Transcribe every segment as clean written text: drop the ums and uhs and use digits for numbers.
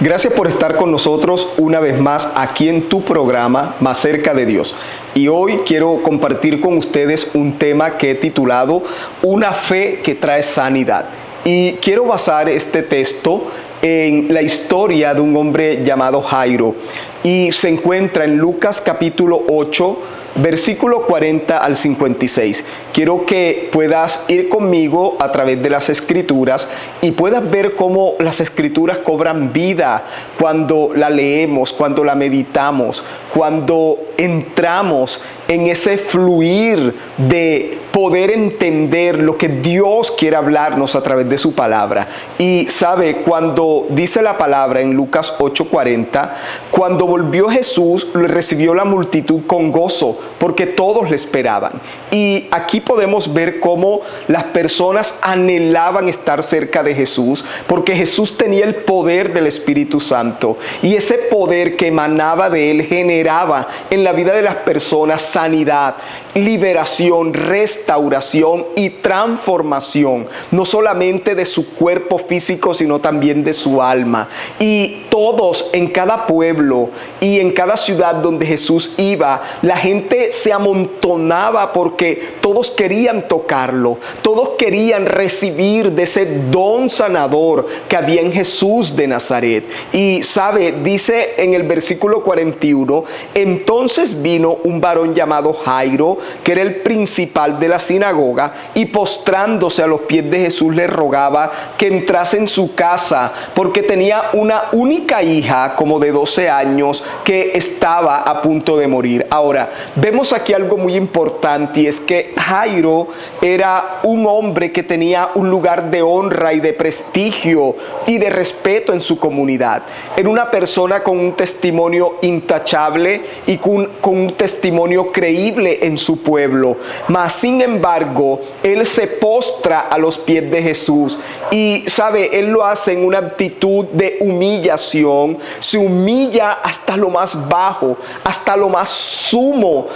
Gracias por estar con nosotros una vez más aquí en tu programa Más cerca de Dios. Y hoy quiero compartir con ustedes un tema que he titulado Una fe que trae sanidad. Y quiero basar este texto en la historia de un hombre llamado Jairo. Y se encuentra en Lucas capítulo 8, versículo 40 al 56. Quiero que puedas ir conmigo a través de las Escrituras y puedas ver cómo las Escrituras cobran vida cuando la leemos, cuando la meditamos, cuando entramos en ese fluir de poder entender lo que Dios quiere hablarnos a través de su palabra. Y sabe, cuando dice la palabra en Lucas 8:40, cuando volvió Jesús, le recibió la multitud con gozo, porque todos le esperaban. Y aquí podemos ver cómo las personas anhelaban estar cerca de Jesús, porque Jesús tenía el poder del Espíritu Santo. Y ese poder que emanaba de él generaba en la vida de las personas sanidad, liberación, restauración y transformación, no solamente de su cuerpo físico, sino también de su alma. Y todos en cada pueblo y en cada ciudad donde Jesús iba, la gente se amontonaba porque todos querían tocarlo, todos querían recibir de ese don sanador que había en Jesús de Nazaret. Y sabe, dice en el versículo 41, entonces vino un varón llamado Jairo, que era el principal de la sinagoga, y postrándose a los pies de Jesús le rogaba que entrase en su casa, porque tenía una única hija como de 12 años que estaba a punto de morir. Ahora, vemos aquí algo muy importante, y es que Jairo era un hombre que tenía un lugar de honra y de prestigio y de respeto en su comunidad. Era una persona con un testimonio intachable y con un testimonio creíble en su pueblo. Mas sin embargo, él se postra a los pies de Jesús y sabe, él lo hace en una actitud de humillación, se humilla hasta lo más bajo, hasta lo más sumo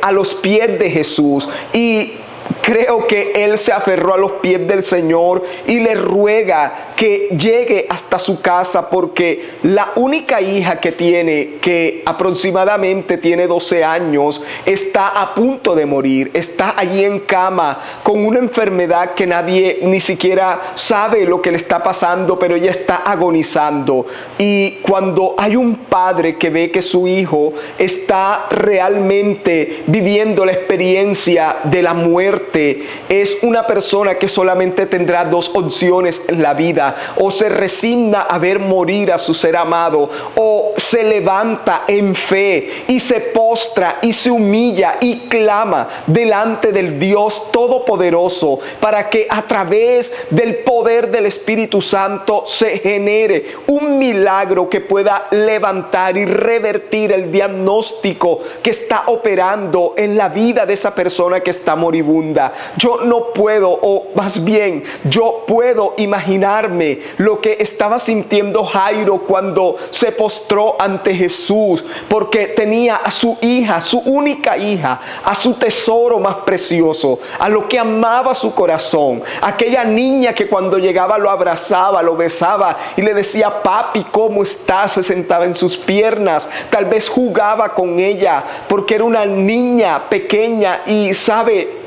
a los pies de Jesús. Y creo que él se aferró a los pies del Señor y le ruega que llegue hasta su casa, porque la única hija que tiene, que aproximadamente tiene 12 años, está a punto de morir, está allí en cama con una enfermedad que nadie ni siquiera sabe lo que le está pasando, pero ella está agonizando. Y cuando hay un padre que ve que su hijo está realmente viviendo la experiencia de la muerte, es una persona que solamente tendrá dos opciones en la vida: o se resigna a ver morir a su ser amado, o se levanta en fe y se postra y se humilla y clama delante del Dios Todopoderoso, para que a través del poder del Espíritu Santo se genere un milagro que pueda levantar y revertir el diagnóstico que está operando en la vida de esa persona que está moribunda. Yo no puedo, o más bien, yo puedo imaginarme lo que estaba sintiendo Jairo cuando se postró ante Jesús, porque tenía a su hija, su única hija, a su tesoro más precioso, a lo que amaba su corazón, aquella niña que cuando llegaba lo abrazaba, lo besaba y le decía: papi, ¿cómo estás? Se sentaba en sus piernas, tal vez jugaba con ella, porque era una niña pequeña. Y sabe,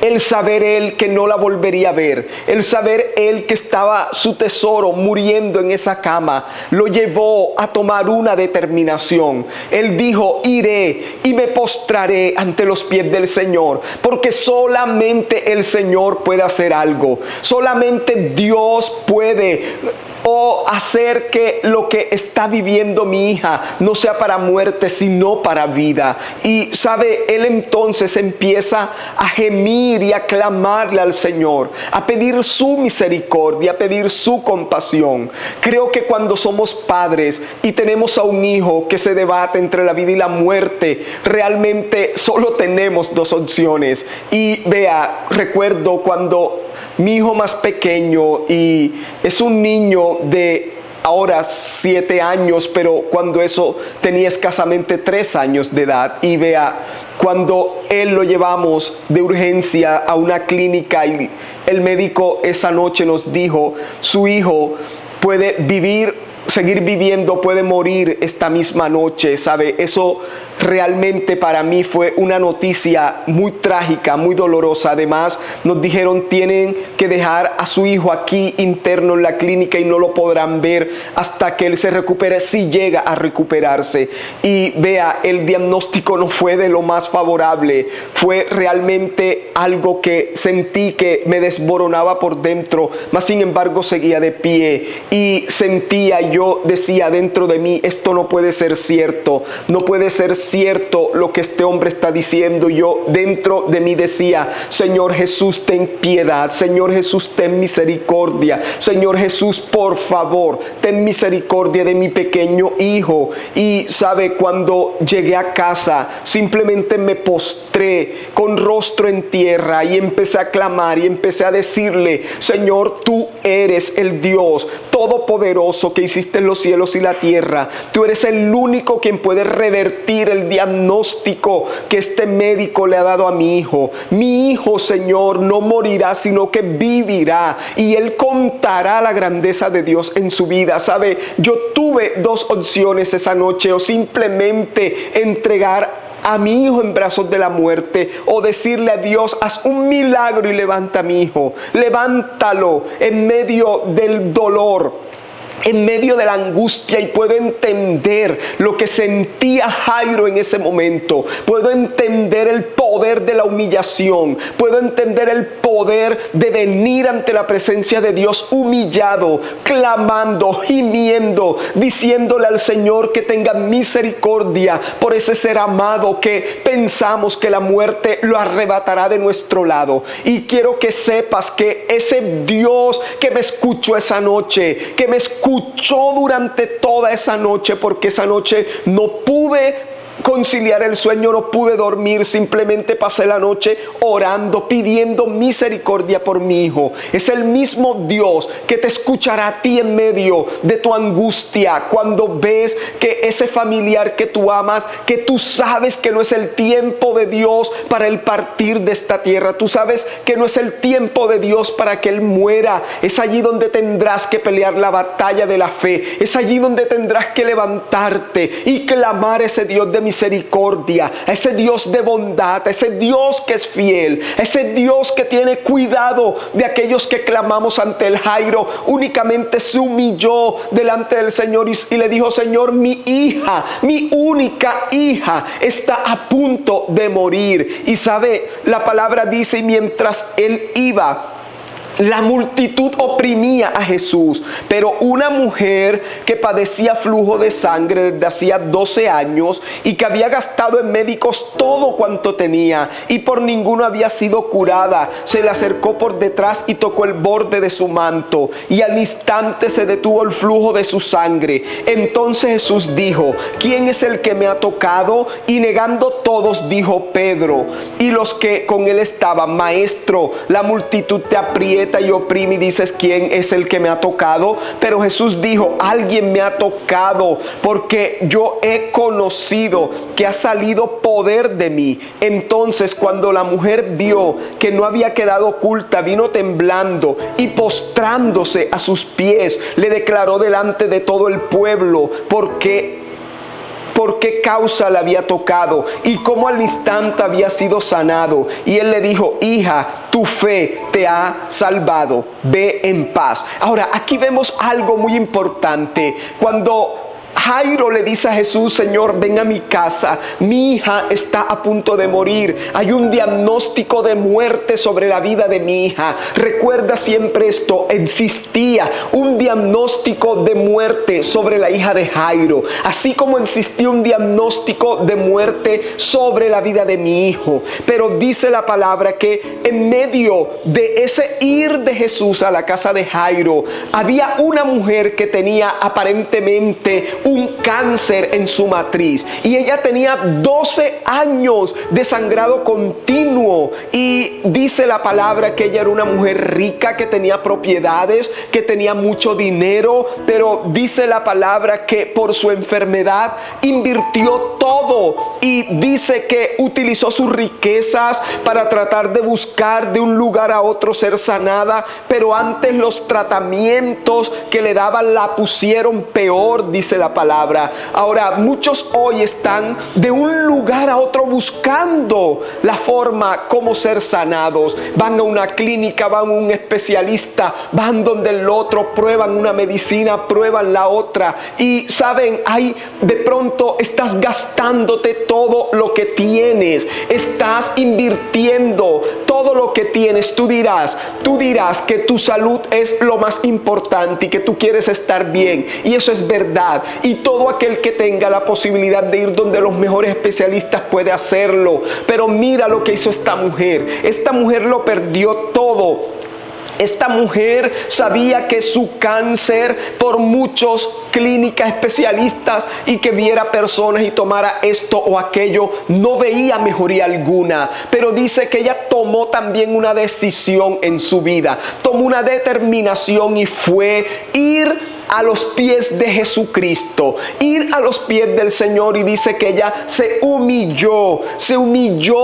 el saber él que no la volvería a ver, el saber él que estaba su tesoro muriendo en esa cama, lo llevó a tomar una determinación. Él dijo: iré y me postraré ante los pies del Señor, porque solamente el Señor puede hacer algo, solamente Dios puede hacer que lo que está viviendo mi hija no sea para muerte, sino para vida. Y sabe, él entonces empieza a gemir y a clamarle al Señor, a pedir su misericordia, a pedir su compasión. Creo que cuando somos padres y tenemos a un hijo que se debate entre la vida y la muerte, realmente solo tenemos dos opciones. Y vea, recuerdo cuando mi hijo más pequeño, y es un niño de ahora 7 años, pero cuando eso tenía escasamente 3 años de edad, y vea, cuando él lo llevamos de urgencia a una clínica y el médico esa noche nos dijo: su hijo puede vivir seguir viviendo, puede morir esta misma noche, ¿sabe? Eso realmente para mí fue una noticia muy trágica, muy dolorosa. Además, nos dijeron tienen que dejar a su hijo aquí interno en la clínica y no lo podrán ver hasta que él se recupere, si llega a recuperarse. Y vea, el diagnóstico no fue de lo más favorable, fue realmente algo que sentí que me desboronaba por dentro, mas sin embargo seguía de pie y sentía, yo decía dentro de mí, esto no puede ser cierto, no puede ser cierto lo que este hombre está diciendo. Yo dentro de mí decía, Señor Jesús, ten piedad, Señor Jesús, ten misericordia, Señor Jesús, por favor, ten misericordia de mi pequeño hijo. Y sabe, cuando llegué a casa, simplemente me postré con rostro en tierra y empecé a clamar y empecé a decirle, Señor, tú eres el Dios todopoderoso que hiciste los cielos y la tierra. Tú eres el único quien puede revertir el diagnóstico que este médico le ha dado a mi hijo. Mi hijo, Señor, no morirá, sino que vivirá y él contará la grandeza de Dios en su vida. ¿Sabe? Yo tuve dos opciones esa noche: o simplemente entregar a mi hijo en brazos de la muerte, o decirle a Dios, haz un milagro y levanta a mi hijo, levántalo en medio del dolor, en medio de la angustia. Y puedo entender lo que sentía Jairo en ese momento. Puedo entender el poder de la humillación. Puedo entender el poder de venir ante la presencia de Dios humillado, clamando, gimiendo, diciéndole al Señor que tenga misericordia por ese ser amado que pensamos que la muerte lo arrebatará de nuestro lado. Y quiero que sepas que ese Dios que me escuchó esa noche, que me escuchó durante toda esa noche, porque esa noche no pude conciliar el sueño, no pude dormir, simplemente pasé la noche orando, pidiendo misericordia por mi hijo. Es el mismo Dios que te escuchará a ti en medio de tu angustia, cuando ves que ese familiar que tú amas, que tú sabes que no es el tiempo de Dios para el partir de esta tierra, tú sabes que no es el tiempo de Dios para que él muera. Es allí donde tendrás que pelear la batalla de la fe, es allí donde tendrás que levantarte y clamar a ese Dios de misericordia, a ese Dios de bondad, a ese Dios que es fiel, a ese Dios que tiene cuidado de aquellos que clamamos ante el Jairo. Únicamente se humilló delante del Señor y le dijo, Señor, mi hija, mi única hija está a punto de morir. Y sabe, la palabra dice, y mientras él iba, la multitud oprimía a Jesús, pero una mujer que padecía flujo de sangre desde hacía 12 años y que había gastado en médicos todo cuanto tenía y por ninguno había sido curada, se le acercó por detrás y tocó el borde de su manto, y al instante se detuvo el flujo de su sangre. Entonces Jesús dijo, ¿quién es el que me ha tocado? Y negando todos, dijo Pedro y los que con él estaban, Maestro, la multitud te aprieta y oprime y dices, ¿quién es el que me ha tocado? Pero Jesús dijo, alguien me ha tocado, porque yo he conocido que ha salido poder de mí. Entonces, cuando la mujer vio que no había quedado oculta, vino temblando y postrándose a sus pies, le declaró delante de todo el pueblo por qué causa le había tocado y cómo al instante había sido sanado. Y él le dijo, hija, tu fe te ha salvado, ve en paz. Ahora, aquí vemos algo muy importante. Cuando Jairo le dice a Jesús, Señor, ven a mi casa, mi hija está a punto de morir, hay un diagnóstico de muerte sobre la vida de mi hija. Recuerda siempre esto, existía un diagnóstico de muerte sobre la hija de Jairo, así como existía un diagnóstico de muerte sobre la vida de mi hijo. Pero dice la palabra que en medio de ese ir de Jesús a la casa de Jairo, había una mujer que tenía aparentemente un cáncer en su matriz. Y ella tenía 12 años de sangrado continuo. Y dice la palabra que ella era una mujer rica, que tenía propiedades, que tenía mucho dinero. Pero dice la palabra que por su enfermedad invirtió todo. Y dice que utilizó sus riquezas para tratar de buscar de un lugar a otro ser sanada. Pero antes los tratamientos que le daban la pusieron peor, dice la palabra. Ahora, muchos hoy están de un lugar a otro buscando la forma como ser sanados. Van a una clínica, van a un especialista, van donde el otro, prueban una medicina, prueban la otra. Y saben, ahí de pronto estás gastándote todo lo que tienes, estás invirtiendo todo lo que tienes. Tú dirás que tu salud es lo más importante y que tú quieres estar bien, y eso es verdad, y todo aquel que tenga la posibilidad de ir donde los mejores especialistas puede hacerlo. Pero mira lo que hizo esta mujer lo perdió todo. Esta mujer sabía que su cáncer, por muchos clínicas, especialistas y que viera personas y tomara esto o aquello, no veía mejoría alguna. Pero dice que ella tomó también una decisión en su vida, tomó una determinación, y fue ir a los pies de Jesucristo, ir a los pies del Señor. Y dice que ella se humilló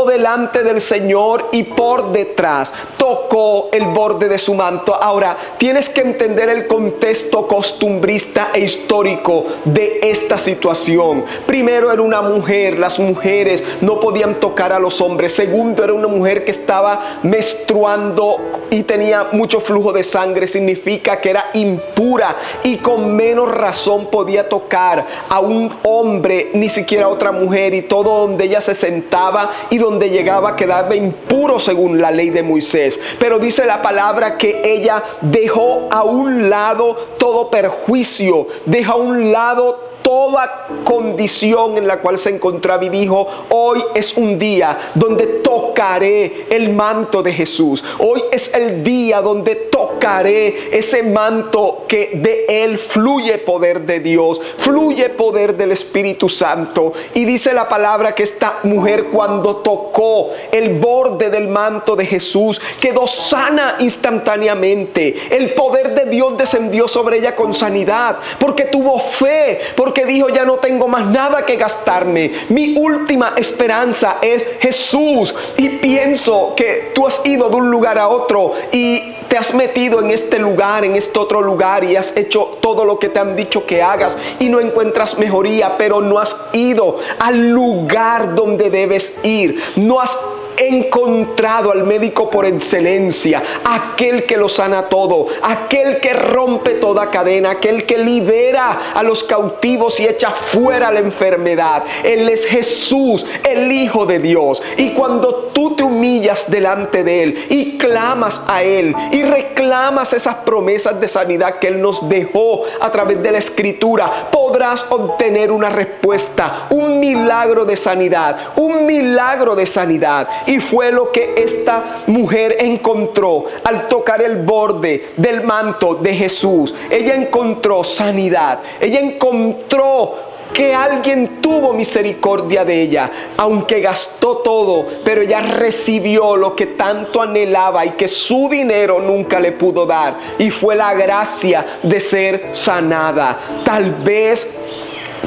delante del Señor, y por detrás tocó el borde de su manto. Ahora, tienes que entender el contexto costumbrista e histórico de esta situación. Primero, era una mujer, las mujeres no podían tocar a los hombres. Segundo, era una mujer que estaba menstruando y tenía mucho flujo de sangre, significa que era impura, y con menos razón podía tocar a un hombre, ni siquiera a otra mujer. Y todo donde ella se sentaba y donde llegaba quedaba impuro según la ley de Moisés. Pero dice la palabra que ella dejó a un lado todo perjuicio, dejó a un lado toda condición en la cual se encontraba, y dijo: hoy es un día donde tocaré el manto de Jesús. Hoy es el día donde tocaré ese manto, que de él fluye poder de Dios, fluye poder del Espíritu Santo. Y dice la palabra que esta mujer, cuando tocó el borde del manto de Jesús, quedó sana instantáneamente. El poder de Dios descendió sobre ella con sanidad, porque tuvo fe, porque dijo: ya no tengo más nada que gastarme, mi última esperanza es Jesús. Y pienso que tú has ido de un lugar a otro y te has metido en este lugar, en este otro lugar, y has hecho todo lo que te han dicho que hagas y no encuentras mejoría, pero no has ido al lugar donde debes ir. No has encontrado al médico por excelencia, aquel que lo sana todo, aquel que rompe toda cadena, aquel que libera a los cautivos y echa fuera la enfermedad. Él es Jesús, el Hijo de Dios. Y cuando tú te humillas delante de Él y clamas a Él y reclamas esas promesas de sanidad que Él nos dejó a través de la Escritura, podrás obtener una respuesta, un milagro de sanidad, un milagro de sanidad. Y fue lo que esta mujer encontró al tocar el borde del manto de Jesús. Ella encontró sanidad. Ella encontró que alguien tuvo misericordia de ella, aunque gastó todo, pero ella recibió lo que tanto anhelaba y que su dinero nunca le pudo dar, y fue la gracia de ser sanada. Tal vez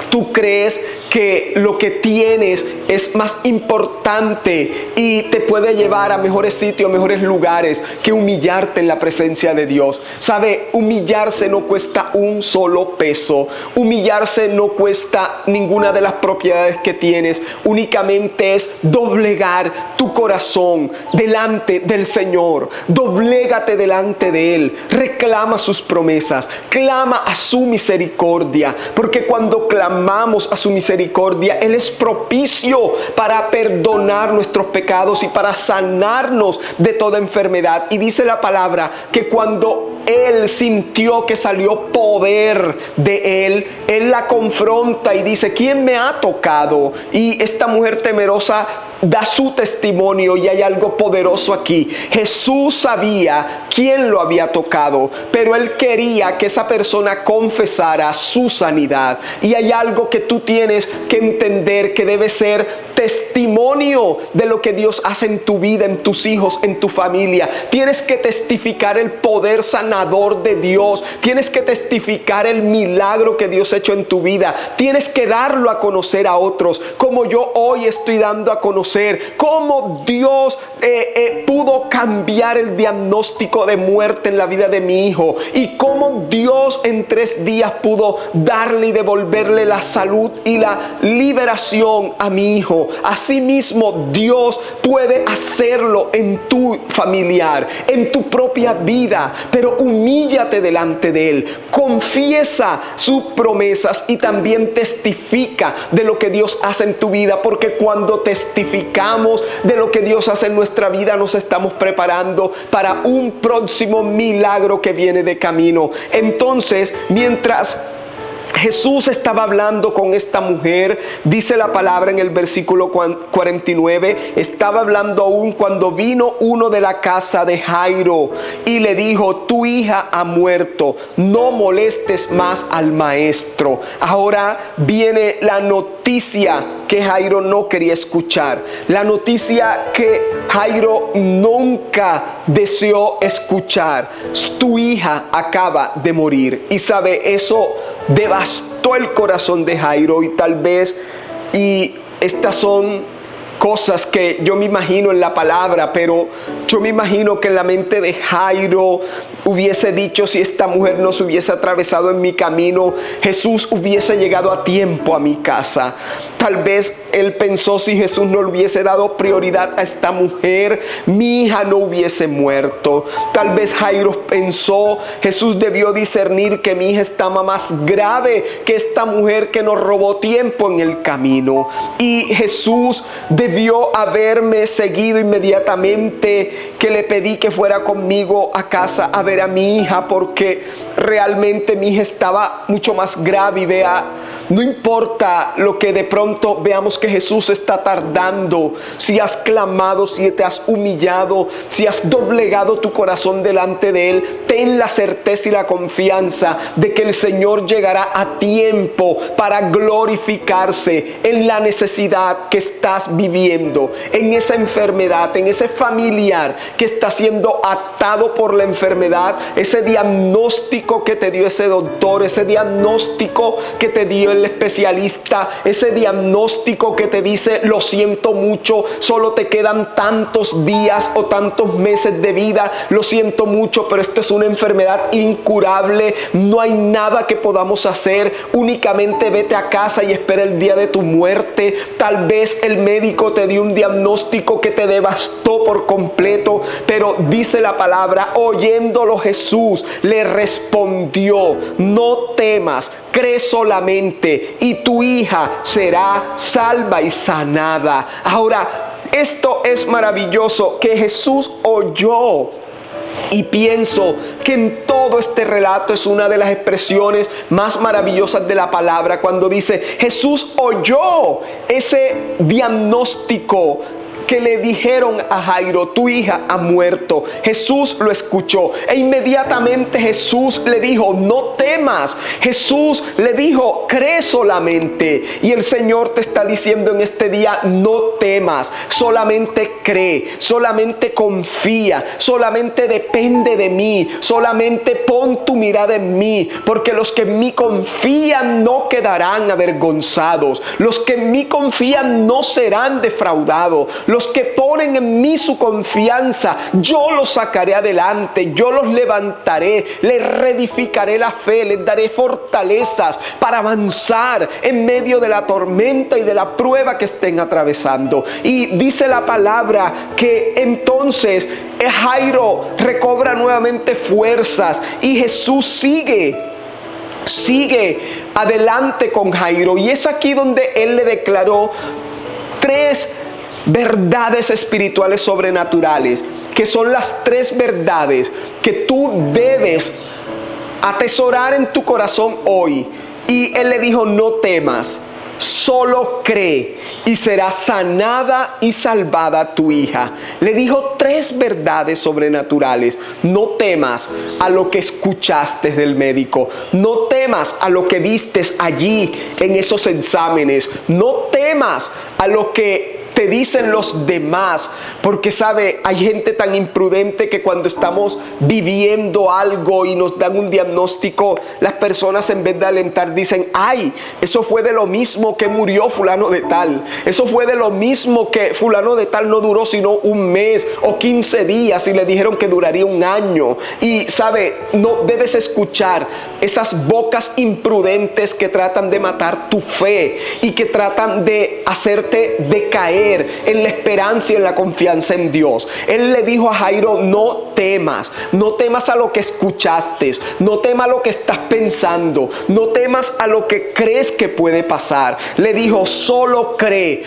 tú crees que lo que tienes es más importante y te puede llevar a mejores sitios, a mejores lugares, que humillarte en la presencia de Dios. ¿Sabe? Humillarse no cuesta un solo peso. Humillarse no cuesta ninguna de las propiedades que tienes. Únicamente es doblegar tu corazón delante del Señor. Doblégate delante de Él. Reclama sus promesas. Clama a su misericordia. Porque cuando clamamos a su misericordia, Él es propicio para perdonar nuestros pecados y para sanarnos de toda enfermedad. Y dice la palabra que cuando Él sintió que salió poder de Él, Él la confronta y dice: ¿quién me ha tocado? Y esta mujer temerosa da su testimonio y hay algo poderoso aquí. Jesús sabía quién lo había tocado, pero él quería que esa persona confesara su sanidad. Y hay algo que tú tienes que entender, que debe ser testimonio de lo que Dios hace en tu vida, en tus hijos, en tu familia. Tienes que testificar el poder sanador de Dios. Tienes que testificar el milagro que Dios ha hecho en tu vida. Tienes que darlo a conocer a otros, como yo hoy estoy dando a conocer cómo Dios pudo cambiar el diagnóstico de muerte en la vida de mi hijo, y cómo Dios en 3 días pudo darle y devolverle la salud y la liberación a mi hijo. Asimismo, Dios puede hacerlo en tu familiar, en tu propia vida, pero humíllate delante de Él, confiesa sus promesas y también testifica de lo que Dios hace en tu vida, porque cuando testificamos de lo que Dios hace en nuestra vida, nos estamos preparando para un próximo milagro que viene de camino. Entonces, mientras Jesús estaba hablando con esta mujer, dice la palabra en el versículo 49, estaba hablando aún cuando vino uno de la casa de Jairo y le dijo: tu hija ha muerto, no molestes más al maestro. Ahora viene la noticia que Jairo no quería escuchar, la noticia que Jairo nunca deseó escuchar: tu hija acaba de morir. Y sabe, eso devastó el corazón de Jairo, y tal vez, y estas son cosas que yo me imagino en la palabra, pero yo me imagino que en la mente de Jairo hubiese dicho: si esta mujer no se hubiese atravesado en mi camino, Jesús hubiese llegado a tiempo a mi casa. Tal vez él pensó: si Jesús no le hubiese dado prioridad a esta mujer, mi hija no hubiese muerto. Tal vez Jairo pensó: Jesús debió discernir que mi hija estaba más grave que esta mujer que nos robó tiempo en el camino. Y Jesús debió haberme seguido inmediatamente que le pedí que fuera conmigo a casa a ver a mi hija, porque realmente mi hija estaba mucho más grave. Y vea, no importa lo que de pronto veamos que Jesús está tardando, si has clamado, si te has humillado, si has doblegado tu corazón delante de Él, ten la certeza y la confianza de que el Señor llegará a tiempo para glorificarse en la necesidad que estás viviendo, en esa enfermedad, en ese familiar que está siendo atado por la enfermedad, ese diagnóstico que te dio ese doctor, ese diagnóstico que te dio el especialista, ese diagnóstico que te dice: lo siento mucho, solo te quedan tantos días o tantos meses de vida, lo siento mucho, pero esto es una enfermedad incurable, no hay nada que podamos hacer, únicamente vete a casa y espera el día de tu muerte. Tal vez el médico te dio un diagnóstico que te devastó por completo, pero dice la palabra: oyéndolo Jesús le respondió: no temas, cree solamente y tu hija será salva y sanada. Ahora, esto es maravilloso, que Jesús oyó. Y pienso que en todo este relato es una de las expresiones más maravillosas de la palabra, cuando dice: Jesús oyó ese diagnóstico que le dijeron a Jairo: tu hija ha muerto. Jesús lo escuchó e inmediatamente Jesús le dijo: no temas. Jesús le dijo: cree solamente. Y el Señor te está diciendo en este día: no temas, solamente cree, solamente confía, solamente depende de mí, solamente pon tu mirada en mí, porque los que en mí confían no quedarán avergonzados, los que en mí confían no serán defraudados. Los que ponen en mí su confianza, yo los sacaré adelante, yo los levantaré, les reedificaré la fe, les daré fortalezas para avanzar en medio de la tormenta y de la prueba que estén atravesando. Y dice la palabra que entonces Jairo recobra nuevamente fuerzas y Jesús sigue adelante con Jairo. Y es aquí donde él le declaró 3 verdades espirituales sobrenaturales, que son las 3 verdades que tú debes atesorar en tu corazón hoy. Y él le dijo: no temas. solo cree y será sanada y salvada tu hija. Le dijo 3 verdades sobrenaturales. No temas a lo que escuchaste del médico. No temas a lo que vistes allí en esos exámenes. No temas a lo que te dicen los demás, porque sabe, hay gente tan imprudente que cuando estamos viviendo algo y nos dan un diagnóstico, las personas en vez de alentar dicen: ay, eso fue de lo mismo que murió fulano de tal, eso fue de lo mismo que fulano de tal no duró sino un mes o 15 días y le dijeron que duraría un año. Y sabe, no debes escuchar esas bocas imprudentes que tratan de matar tu fe y que tratan de hacerte decaer en la esperanza y en la confianza en Dios. Él le dijo a Jairo: no temas, no temas a lo que escuchaste, no temas a lo que estás pensando, no temas a lo que crees que puede pasar. Le dijo: solo cree.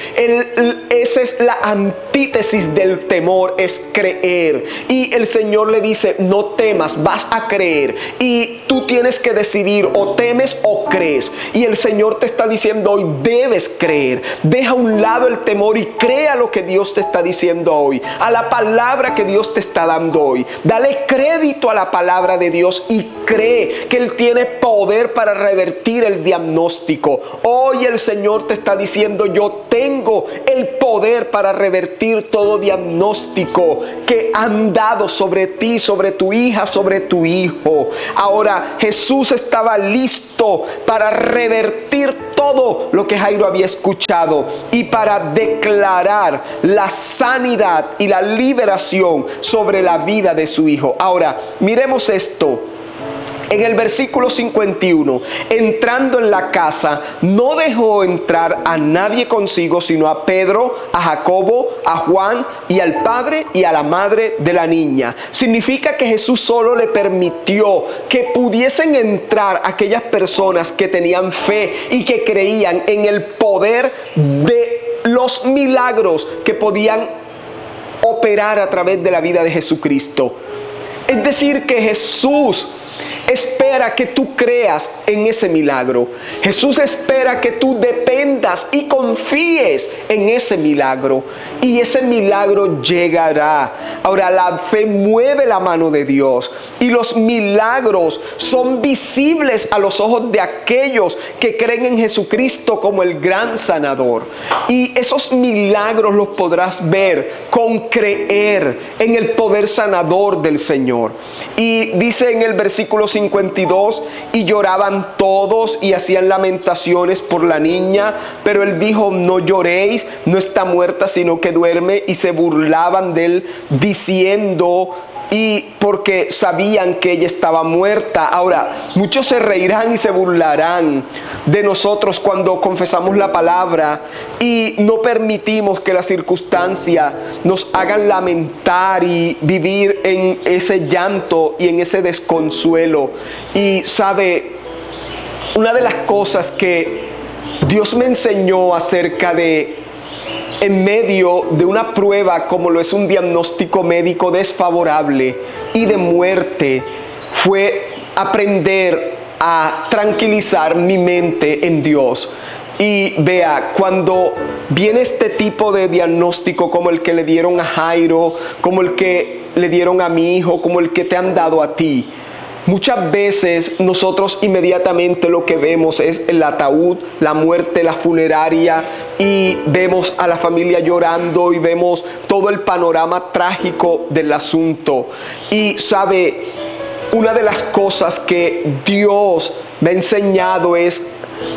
Esa es la antítesis del temor, es creer. Y el Señor le dice: no temas, vas a creer. Y tú tienes que decidir, o temes o crees. Y el Señor te está diciendo hoy: debes creer. Deja a un lado el temor y crea lo que Dios te está diciendo hoy, a la palabra que Dios te está dando hoy. Dale crédito a la palabra de Dios y cree que Él tiene poder para revertir el diagnóstico. Hoy el Señor te está diciendo: yo tengo el poder para revertir todo diagnóstico que han dado sobre ti, sobre tu hija, sobre tu hijo. Ahora Jesús estaba listo para revertir todo lo que Jairo había escuchado y para declarar la sanidad y la liberación sobre la vida de su hijo. Ahora, miremos esto. En el versículo 51, entrando en la casa, no dejó entrar a nadie consigo, sino a Pedro, a Jacobo, a Juan y al padre y a la madre de la niña. Significa que Jesús solo le permitió que pudiesen entrar aquellas personas que tenían fe y que creían en el poder de los milagros que podían operar a través de la vida de Jesucristo. Es decir, que Jesús espera que tú creas en ese milagro. Jesús espera que tú dependas y confíes en ese milagro. Y ese milagro llegará. Ahora, la fe mueve la mano de Dios. Y los milagros son visibles a los ojos de aquellos que creen en Jesucristo como el gran sanador. Y esos milagros los podrás ver con creer en el poder sanador del Señor. Y dice en el versículo 52, y lloraban todos y hacían lamentaciones por la niña, pero él dijo: no lloréis, no está muerta sino que duerme. Y se burlaban de él diciendo, y porque sabían que ella estaba muerta. Ahora, muchos se reirán y se burlarán de nosotros cuando confesamos la palabra y no permitimos que las circunstancias nos hagan lamentar y vivir en ese llanto y en ese desconsuelo. Y sabe, una de las cosas que Dios me enseñó acerca de en medio de una prueba como lo es un diagnóstico médico desfavorable y de muerte, fue aprender a tranquilizar mi mente en Dios. Y vea, cuando viene este tipo de diagnóstico como el que le dieron a Jairo, como el que le dieron a mi hijo, como el que te han dado a ti, muchas veces nosotros inmediatamente lo que vemos es el ataúd, la muerte, la funeraria, y vemos a la familia llorando y vemos todo el panorama trágico del asunto. Y sabe, una de las cosas que Dios me ha enseñado es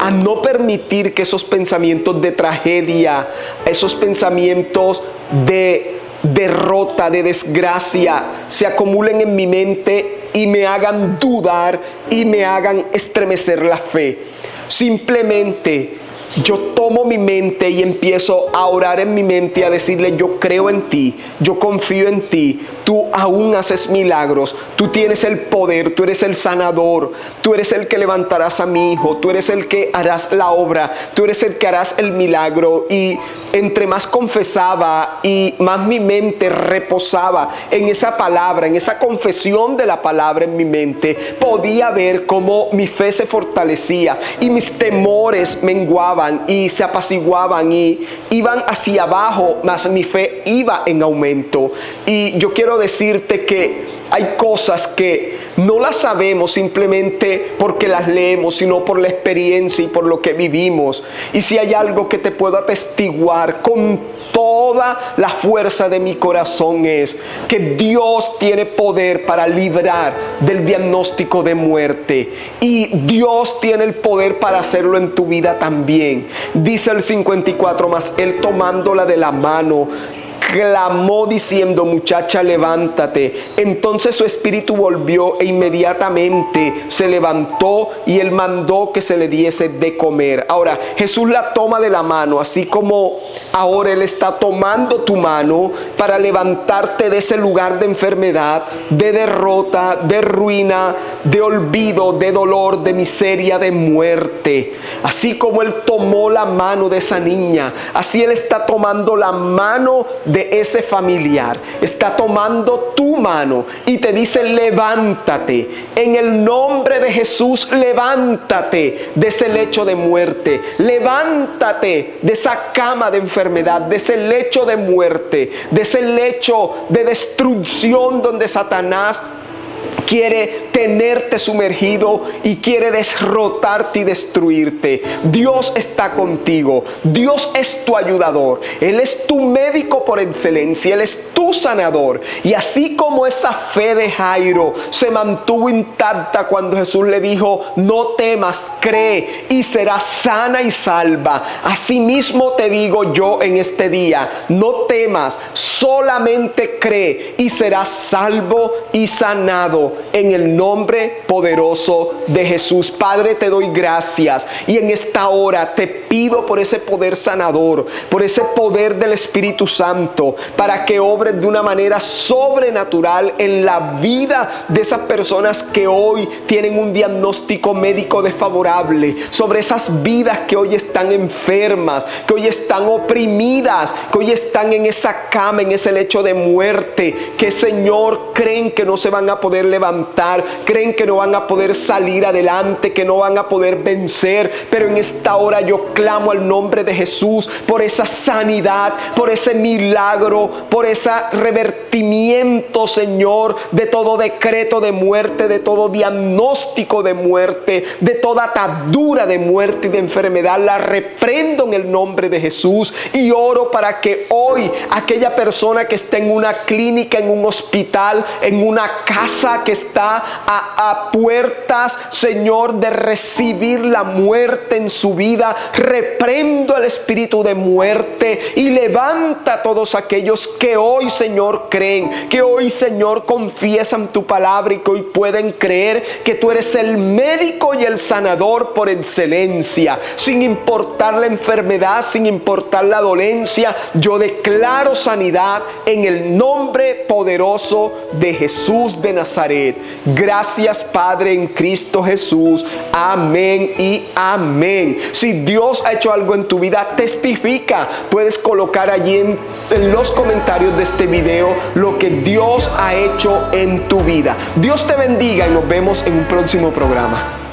a no permitir que esos pensamientos de tragedia, esos pensamientos de derrota, de desgracia, se acumulen en mi mente y me hagan dudar y me hagan estremecer la fe. Simplemente yo tomo mi mente y empiezo a orar en mi mente y a decirle: yo creo en ti, yo confío en ti, tú aún haces milagros, tú tienes el poder, tú eres el sanador, tú eres el que levantarás a mi hijo, tú eres el que harás la obra, tú eres el que harás el milagro. Y entre más confesaba y más mi mente reposaba en esa palabra, en esa confesión de la palabra en mi mente, podía ver cómo mi fe se fortalecía y mis temores menguaban y se apaciguaban y iban hacia abajo, mas mi fe iba en aumento. Y yo quiero decirte que hay cosas que no las sabemos simplemente porque las leemos, sino por la experiencia y por lo que vivimos. Y si hay algo que te puedo atestiguar con toda la fuerza de mi corazón, es que Dios tiene poder para librar del diagnóstico de muerte. Y Dios tiene el poder para hacerlo en tu vida también. Dice el 54, mas él tomándola de la mano, clamó diciendo: muchacha, levántate. Entonces su espíritu volvió e inmediatamente se levantó, y él mandó que se le diese de comer. Ahora, Jesús la toma de la mano, así como ahora Él está tomando tu mano para levantarte de ese lugar de enfermedad, de derrota, de ruina, de olvido, de dolor, de miseria, de muerte. Así como Él tomó la mano de esa niña, así Él está tomando la mano de ese familiar, está tomando tu mano y te dice: levántate, en el nombre de Jesús, levántate de ese lecho de muerte, levántate de esa cama de enfermedad, de ese lecho de muerte, de ese lecho de destrucción donde Satanás quiere tenerte sumergido y quiere derrotarte y destruirte. Dios está contigo. Dios es tu ayudador. Él es tu médico por excelencia. Él es tu sanador. Y así como esa fe de Jairo se mantuvo intacta cuando Jesús le dijo: no temas, cree y serás sana y salva, asimismo te digo yo en este día: no temas, solamente cree y serás salvo y sanado en el nombre poderoso de Jesús. Padre, te doy gracias y en esta hora te pido por ese poder sanador, por ese poder del Espíritu Santo, para que obres de una manera sobrenatural en la vida de esas personas que hoy tienen un diagnóstico médico desfavorable, sobre esas vidas que hoy están enfermas, que hoy están oprimidas, que hoy están en esa cama, en ese lecho de muerte, que, Señor, creen que no se van a poder levantar, creen que no van a poder salir adelante, que no van a poder vencer. Pero en esta hora yo clamo al nombre de Jesús por esa sanidad, por ese milagro, por ese revertimiento, Señor, de todo decreto de muerte, de todo diagnóstico de muerte, de toda atadura de muerte y de enfermedad. La reprendo en el nombre de Jesús y oro para que hoy aquella persona que está en una clínica, en un hospital, en una casa que está a puertas, Señor, de recibir la muerte en su vida, reprendo el espíritu de muerte y levanta a todos aquellos que hoy, Señor, creen, que hoy, Señor, confiesan tu palabra y que hoy pueden creer que tú eres el médico y el sanador por excelencia. Sin importar la enfermedad, sin importar la dolencia, yo declaro sanidad en el nombre poderoso de Jesús de Nazaret. Gracias, Padre, en Cristo Jesús. Amén y amén. Si Dios ha hecho algo en tu vida, testifica. Puedes colocar allí en los comentarios de este video lo que Dios ha hecho en tu vida. Dios te bendiga y nos vemos en un próximo programa.